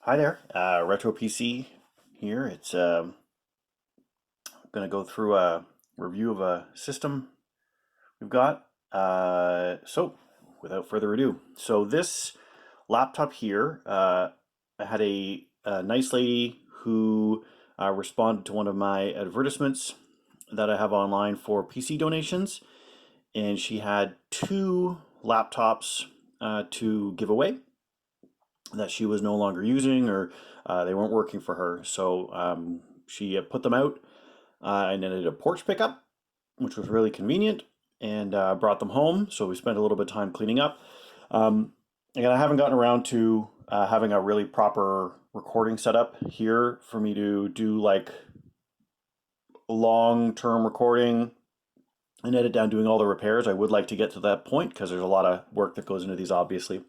Hi there, Retro PC here. It's going to go through a review of a system we've got. So, without further ado, so this laptop here, I had a nice lady who responded to one of my advertisements that I have online for PC donations, and she had two laptops to give away that she was no longer using or they weren't working for her. So she put them out and then did a porch pickup, which was really convenient, and brought them home. So we spent a little bit of time cleaning up. Again, I haven't gotten around to having a really proper recording setup here for me to do like long-term recording and edit down doing all the repairs. I would like to get to that point because there's a lot of work that goes into these, obviously.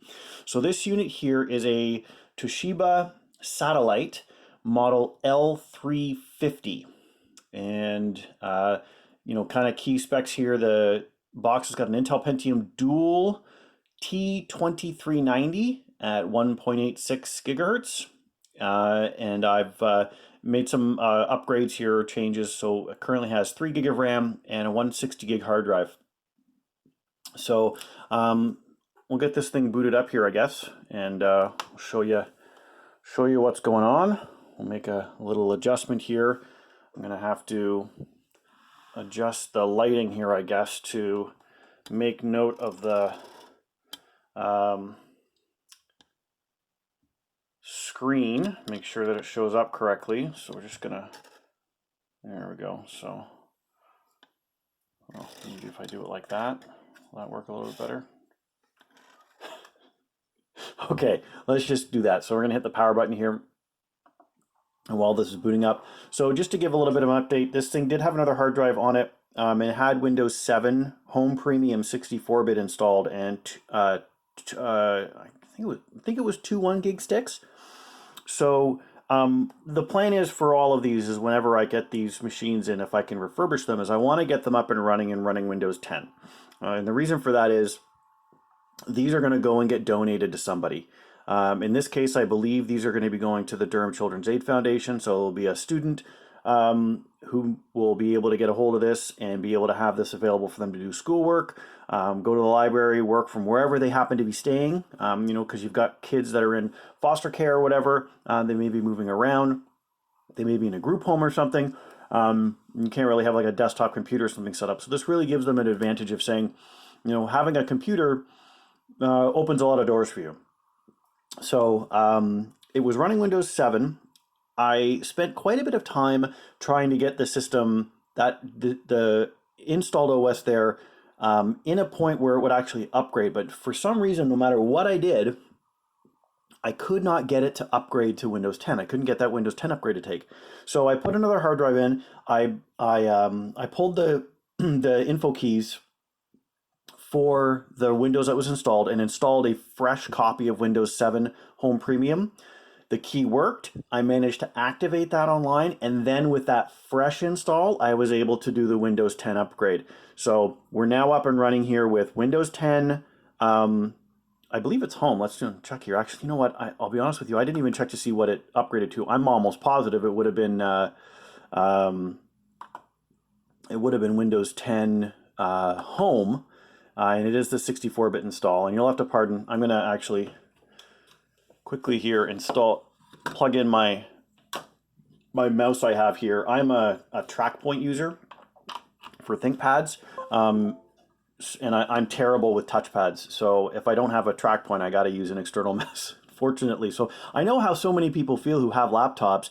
So this unit here is a Toshiba Satellite model L350. And, kind of key specs here. The box has got an Intel Pentium Dual T2390 at 1.86 gigahertz. And I've made some upgrades here, changes. So it currently has 3 gig of RAM and a 160 gig hard drive. So we'll get this thing booted up here, I guess, and show you what's going on. We'll make a little adjustment here. I'm gonna have to adjust the lighting here, I guess, to make note of the screen, make sure that it shows up correctly. So we're just gonna, there we go. So well, maybe if I do it like that, will that work a little bit better? Okay, let's just do that. So we're gonna hit the power button here. And while this is booting up, so just to give a little bit of an update, this thing did have another hard drive on it. It had Windows 7 Home Premium 64-bit installed, and I think it was two 1 gig sticks. So the plan is for all of these is whenever I get these machines in, if I can refurbish them, is I want to get them up and running Windows 10. And the reason for that is these are going to go and get donated to somebody. In this case, I believe these are going to be going to the Durham Children's Aid Foundation. So it'll be a student who will be able to get a hold of this and be able to have this available for them to do schoolwork, go to the library, work from wherever they happen to be staying, because you've got kids that are in foster care or whatever. They may be moving around. They may be in a group home or something. You can't really have like a desktop computer or something set up. So this really gives them an advantage of saying, having a computer opens a lot of doors for you. So it was running Windows 7. I spent quite a bit of time trying to get the system, that the installed OS there, in a point where it would actually upgrade. But for some reason, no matter what I did, I could not get it to upgrade to Windows 10. I couldn't get that Windows 10 upgrade to take. So I put another hard drive in. I pulled the the info keys for the Windows that was installed and installed a fresh copy of Windows 7 Home Premium. The key worked. I managed to activate that online, and then with that fresh install, I was able to do the Windows 10 upgrade. So we're now up and running here with Windows 10. I believe it's home. Let's check here. Actually, you know what? I'll be honest with you. I didn't even check to see what it upgraded to. I'm almost positive it would have been Windows 10 Home. And it is the 64-bit install, and you'll have to pardon. I'm going to actually quickly here plug in my mouse I have here. I'm a TrackPoint user for ThinkPads, and I'm terrible with touchpads. So if I don't have a TrackPoint, I got to use an external mouse, fortunately. So I know how so many people feel who have laptops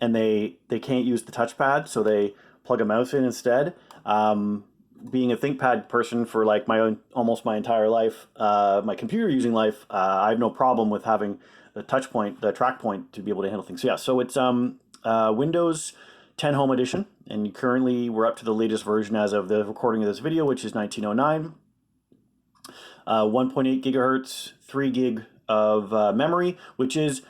and they can't use the touchpad, so they plug a mouse in instead. Being a ThinkPad person for like almost my entire life, my computer using life, I have no problem with having the TrackPoint to be able to handle things. So yeah, so it's Windows 10 Home Edition, and currently we're up to the latest version as of the recording of this video, which is 1909. 1.8 gigahertz, 3 gig of memory, which is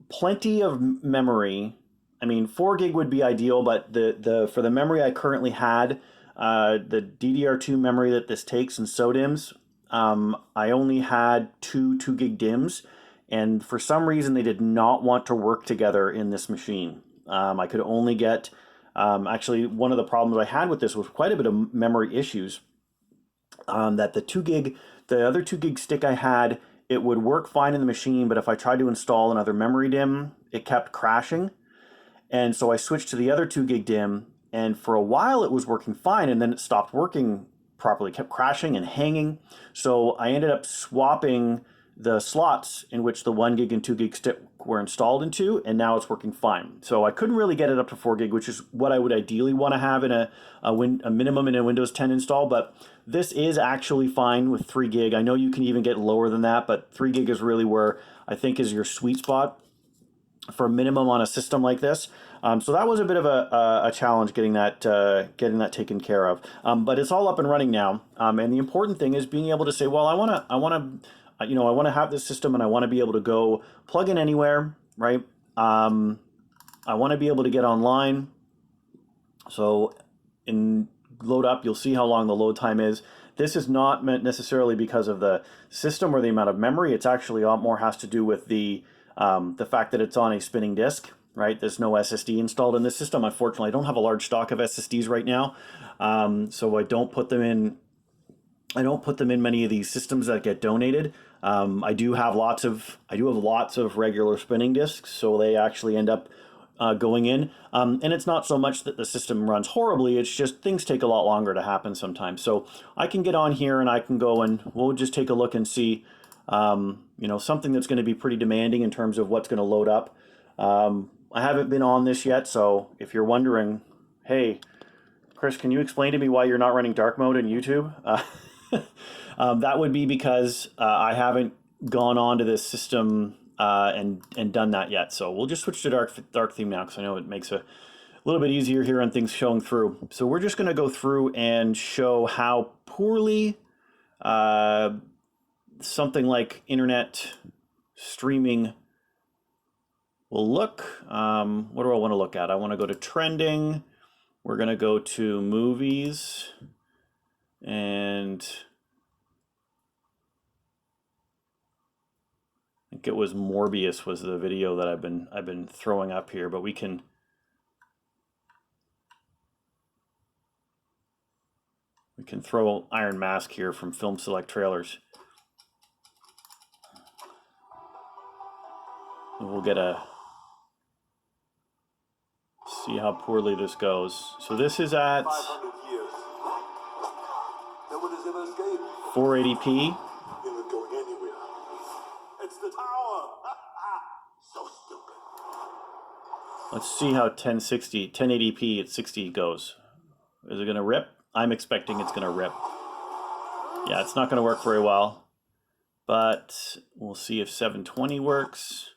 plenty of memory. I mean, 4 gig would be ideal, but for the memory I currently had, the DDR2 memory that this takes in SODIMMs, I only had two 2 gig DIMMs, and for some reason they did not want to work together in this machine. I could only get, actually one of the problems I had with this was quite a bit of memory issues. That the other 2 gig stick I had, it would work fine in the machine, but if I tried to install another memory DIMM, it kept crashing. And so I switched to the other 2 gig DIMM, and for a while it was working fine, and then it stopped working properly, kept crashing and hanging. So I ended up swapping the slots in which the 1 gig and 2 gig stick were installed into, and now it's working fine. So I couldn't really get it up to 4 gig, which is what I would ideally want to have in a minimum in a Windows 10 install, but this is actually fine with 3 gig. I know you can even get lower than that, but 3 gig is really where I think is your sweet spot for a minimum on a system like this. So that was a bit of a challenge getting that taken care of. But it's all up and running now. And the important thing is being able to say, well, I want to have this system, and I want to be able to go plug in anywhere, right? I want to be able to get online. So in load up, you'll see how long the load time is. This is not meant necessarily because of the system or the amount of memory. It's actually a lot more has to do with the fact that it's on a spinning disk, right? There's no SSD installed in this system. Unfortunately, I don't have a large stock of SSDs right now, so I don't put them in. I don't put them in many of these systems that get donated. I do have lots of regular spinning disks, so they actually end up going in. And it's not so much that the system runs horribly, it's just things take a lot longer to happen sometimes. So I can get on here and I can go and we'll just take a look and see something that's going to be pretty demanding in terms of what's going to load up. I haven't been on this yet, so if you're wondering, hey, Chris, can you explain to me why you're not running dark mode in YouTube? That would be because I haven't gone on to this system and done that yet. So we'll just switch to dark theme now, because I know it makes a little bit easier here on things showing through. So we're just going to go through and show how poorly something like internet streaming will look. What do I want to look at? I want to go to trending. We're going to go to movies, and I think it was Morbius was the video that I've been throwing up here, but we can throw Iron Mask here from Film Select Trailers. We'll get see how poorly this goes. So this is at 480p. Let's see how 1080p at 60 goes. Is it going to rip? I'm expecting it's going to rip. Yeah, it's not going to work very well. But we'll see if 720 works.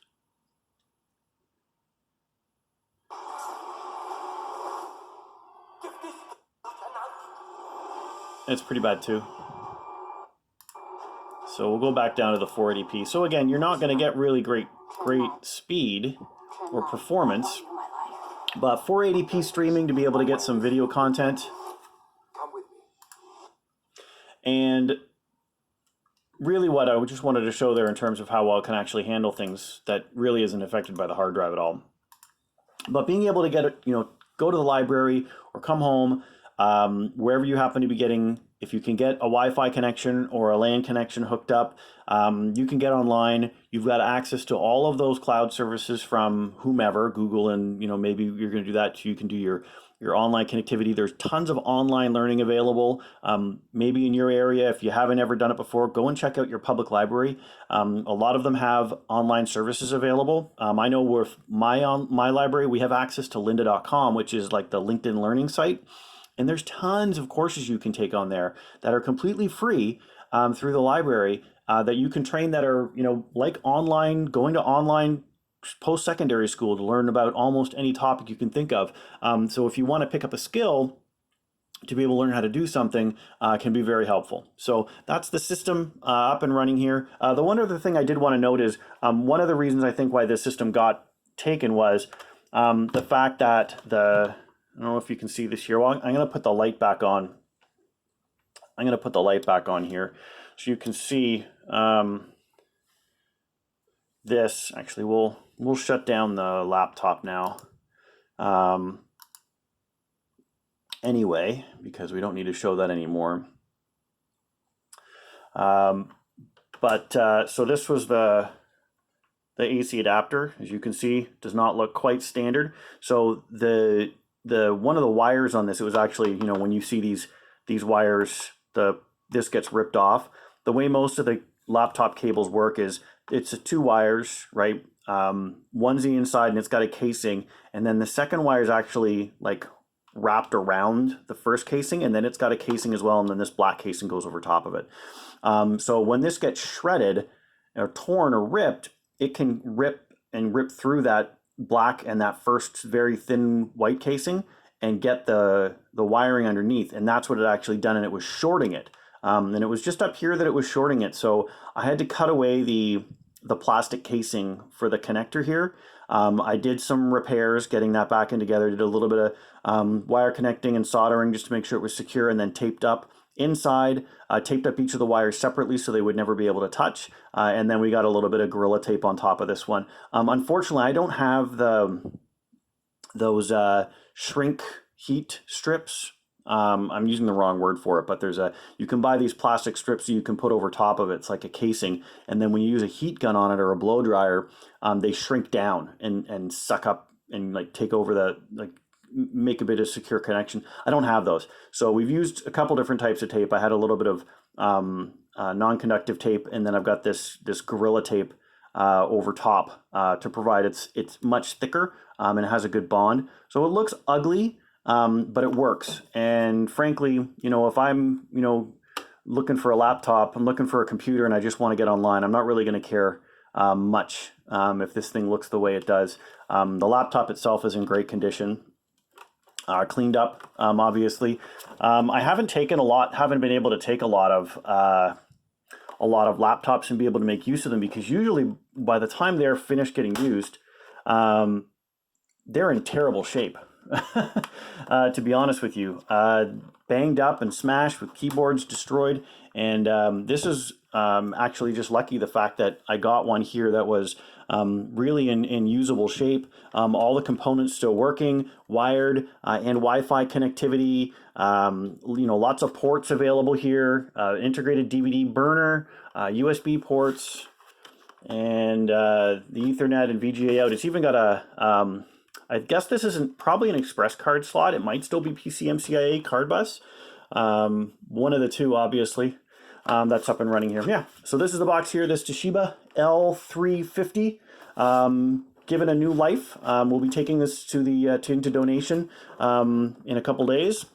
It's pretty bad too. So we'll go back down to the 480p. So again, you're not going to get really great speed or performance, but 480p streaming to be able to get some video content. And really what I just wanted to show there in terms of how well it can actually handle things that really isn't affected by the hard drive at all. But being able to get it, go to the library or come home, wherever you happen to be getting, if you can get a Wi-Fi connection or a LAN connection hooked up, you can get online. You've got access to all of those cloud services from whomever, Google, and maybe you're going to do that too. You can do your online connectivity. There's tons of online learning available. Maybe in your area, if you haven't ever done it before, go and check out your public library. A lot of them have online services available. I know with my library, we have access to lynda.com, which is like the LinkedIn learning site. And there's tons of courses you can take on there that are completely free through the library that you can train, that are, like going to online post-secondary school to learn about almost any topic you can think of. So if you want to pick up a skill to be able to learn how to do something, can be very helpful. So that's the system up and running here. The one other thing I did want to note is one of the reasons I think why this system got taken was the fact that I don't know if you can see this here. Well, I'm going to put the light back on. I'm going to put the light back on here so you can see this, actually, we'll shut down the laptop now. Anyway, because we don't need to show that anymore. So this was the AC adapter. As you can see, does not look quite standard. So the one of the wires on this, it was actually, you know, when you see these wires, this gets ripped off. The way most of the laptop cables work is it's two wires, right? One's the inside and it's got a casing, and then the second wire is actually like wrapped around the first casing, and then it's got a casing as well, and then this black casing goes over top of it. So when this gets shredded or torn or ripped, it can rip through that black and that first very thin white casing and get the wiring underneath, and that's what it actually done, and it was shorting it. And it was just up here that it was shorting it. So I had to cut away the plastic casing for the connector here. I did some repairs, getting that back in together, did a little bit of wire connecting and soldering just to make sure it was secure, and then taped up inside, taped up each of the wires separately so they would never be able to touch. And then we got a little bit of Gorilla Tape on top of this one. Unfortunately, I don't have those shrink heat strips. I'm using the wrong word for it, but you can buy these plastic strips that you can put over top of it. It's like a casing. And then when you use a heat gun on it or a blow dryer, they shrink down and suck up and like take over make a bit of secure connection. I don't have those. So we've used a couple different types of tape. I had a little bit of non-conductive tape, and then I've got this Gorilla Tape over top to provide it's much thicker and it has a good bond. So it looks ugly, but it works. And frankly, you know, if I'm, you know, looking for a laptop, I'm looking for a computer, and I just want to get online, I'm not really going to care much if this thing looks the way it does. The laptop itself is in great condition, cleaned up, obviously. I haven't been able to take a lot of laptops and be able to make use of them, because usually by the time they're finished getting used, they're in terrible shape. To be honest with you, banged up and smashed with keyboards destroyed. And this is actually just lucky, the fact that I got one here that was really in usable shape. All the components still working, wired, and Wi-Fi connectivity. You know, lots of ports available here, integrated DVD burner, USB ports, and the Ethernet and VGA out. It's even got a I guess this isn't probably an express card slot. It might still be PCMCIA card bus. One of the two, obviously. That's up and running here. Yeah, so this is the box here, this Toshiba L350. Given a new life. We'll be taking this to into donation in a couple days,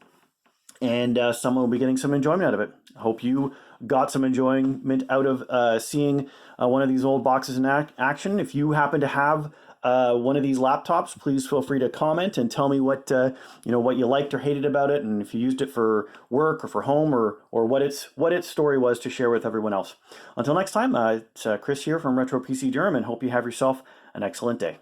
and someone will be getting some enjoyment out of it. I hope you got some enjoyment out of seeing one of these old boxes in action. If you happen to have one of these laptops, please feel free to comment and tell me what what you liked or hated about it, and if you used it for work or for home, or what its story was to share with everyone else. Until next time, it's Chris here from Retro PC Durham, and hope you have yourself an excellent day.